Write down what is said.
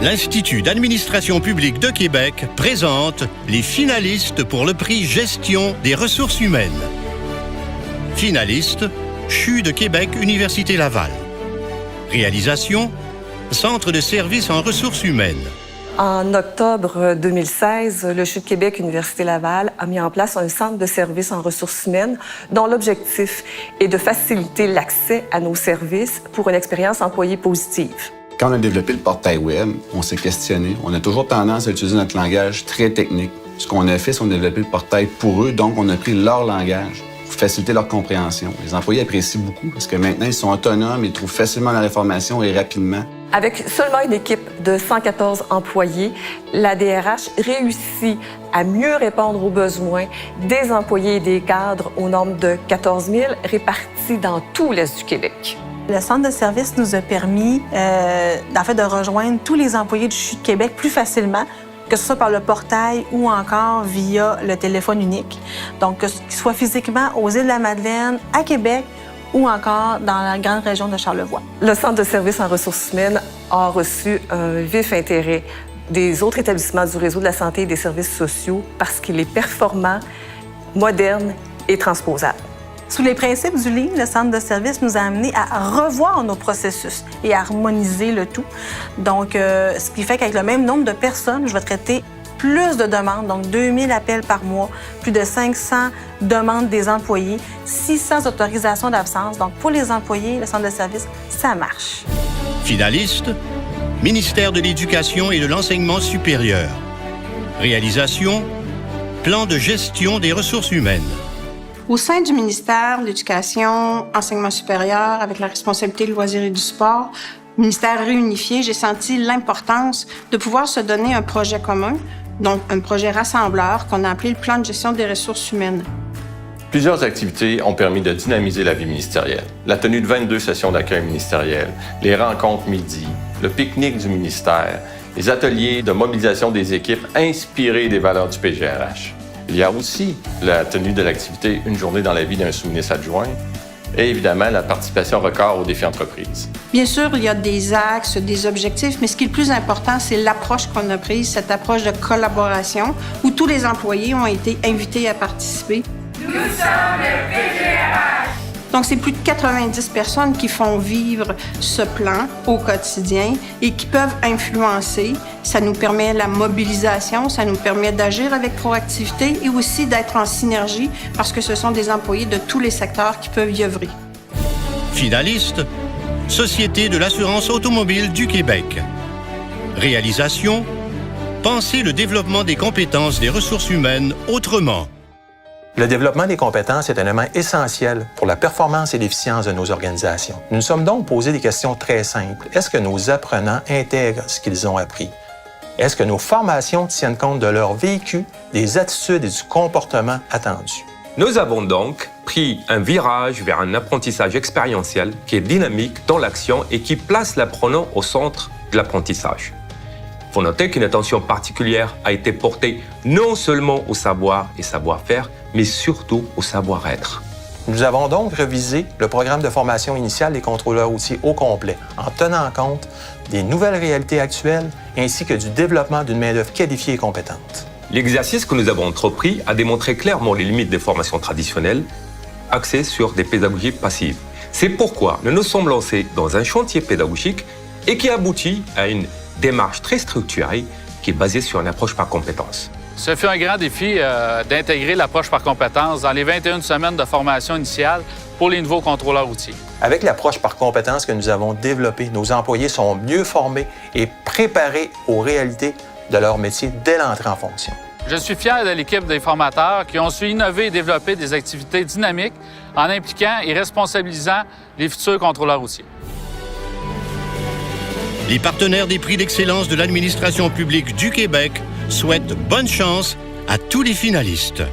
l'Institut d'administration publique de Québec présente les finalistes pour le prix Gestion des ressources humaines. Finalistes, CHU de Québec, Université Laval. Réalisation, Centre de services en ressources humaines. En octobre 2016, le CHU de Québec, Université Laval, a mis en place un centre de services en ressources humaines dont l'objectif est de faciliter l'accès à nos services pour une expérience employée positive. Quand on a développé le portail web, on s'est questionné. On a toujours tendance à utiliser notre langage très technique. Ce qu'on a fait, c'est qu'on a développé le portail pour eux, donc on a pris leur langage pour faciliter leur compréhension. Les employés apprécient beaucoup parce que maintenant, ils sont autonomes, ils trouvent facilement leur information et rapidement. Avec seulement une équipe de 114 employés, la DRH réussit à mieux répondre aux besoins des employés et des cadres au nombre de 14 000 répartis dans tout l'Est du Québec. Le centre de service nous a permis de rejoindre tous les employés du CHU de Québec plus facilement, que ce soit par le portail ou encore via le téléphone unique. Donc, qu'ils soient physiquement aux Îles-de-la-Madeleine, à Québec ou encore dans la grande région de Charlevoix. Le centre de services en ressources humaines a reçu un vif intérêt des autres établissements du réseau de la santé et des services sociaux parce qu'il est performant, moderne et transposable. Sous les principes du Lean, le centre de service nous a amenés à revoir nos processus et à harmoniser le tout. Donc, ce qui fait qu'avec le même nombre de personnes, je vais traiter plus de demandes, donc 2000 appels par mois, plus de 500 demandes des employés, 600 autorisations d'absence. Donc, pour les employés, le centre de service, ça marche. Finaliste, Ministère de l'Éducation et de l'Enseignement supérieur. Réalisation, Plan de gestion des ressources humaines. Au sein du ministère de l'Éducation, Enseignement supérieur, avec la responsabilité de loisirs et du sport, ministère réunifié, j'ai senti l'importance de pouvoir se donner un projet commun, donc un projet rassembleur qu'on a appelé le Plan de gestion des ressources humaines. Plusieurs activités ont permis de dynamiser la vie ministérielle. La tenue de 22 sessions d'accueil ministériel, les rencontres midi, le pique-nique du ministère, les ateliers de mobilisation des équipes inspirés des valeurs du PGRH. Il y a aussi la tenue de l'activité Une journée dans la vie d'un sous-ministre adjoint et évidemment la participation record aux défis entreprises. Bien sûr, il y a des axes, des objectifs, mais ce qui est le plus important, c'est l'approche qu'on a prise, cette approche de collaboration où tous les employés ont été invités à participer. Nous sommes le PGRH! Donc, c'est plus de 90 personnes qui font vivre ce plan au quotidien et qui peuvent influencer. Ça nous permet la mobilisation, ça nous permet d'agir avec proactivité et aussi d'être en synergie parce que ce sont des employés de tous les secteurs qui peuvent y œuvrer. Finaliste, Société de l'assurance automobile du Québec. Réalisation, penser le développement des compétences des ressources humaines autrement. Le développement des compétences est un élément essentiel pour la performance et l'efficience de nos organisations. Nous nous sommes donc posé des questions très simples. Est-ce que nos apprenants intègrent ce qu'ils ont appris? Est-ce que nos formations tiennent compte de leur vécu, des attitudes et du comportement attendus? Nous avons donc pris un virage vers un apprentissage expérientiel qui est dynamique dans l'action et qui place l'apprenant au centre de l'apprentissage. Il faut noter qu'une attention particulière a été portée non seulement au savoir et savoir-faire, mais surtout au savoir-être. Nous avons donc révisé le programme de formation initiale des contrôleurs routiers au complet, en tenant compte des nouvelles réalités actuelles ainsi que du développement d'une main-d'œuvre qualifiée et compétente. L'exercice que nous avons entrepris a démontré clairement les limites des formations traditionnelles axées sur des pédagogies passives. C'est pourquoi nous nous sommes lancés dans un chantier pédagogique et qui aboutit à une démarche très structurée qui est basée sur une approche par compétences. Ce fut un grand défi d'intégrer l'approche par compétences dans les 21 semaines de formation initiale pour les nouveaux contrôleurs routiers. Avec l'approche par compétences que nous avons développée, nos employés sont mieux formés et préparés aux réalités de leur métier dès l'entrée en fonction. Je suis fier de l'équipe des formateurs qui ont su innover et développer des activités dynamiques en impliquant et responsabilisant les futurs contrôleurs routiers. Les partenaires des prix d'excellence de l'administration publique du Québec souhaitent bonne chance à tous les finalistes.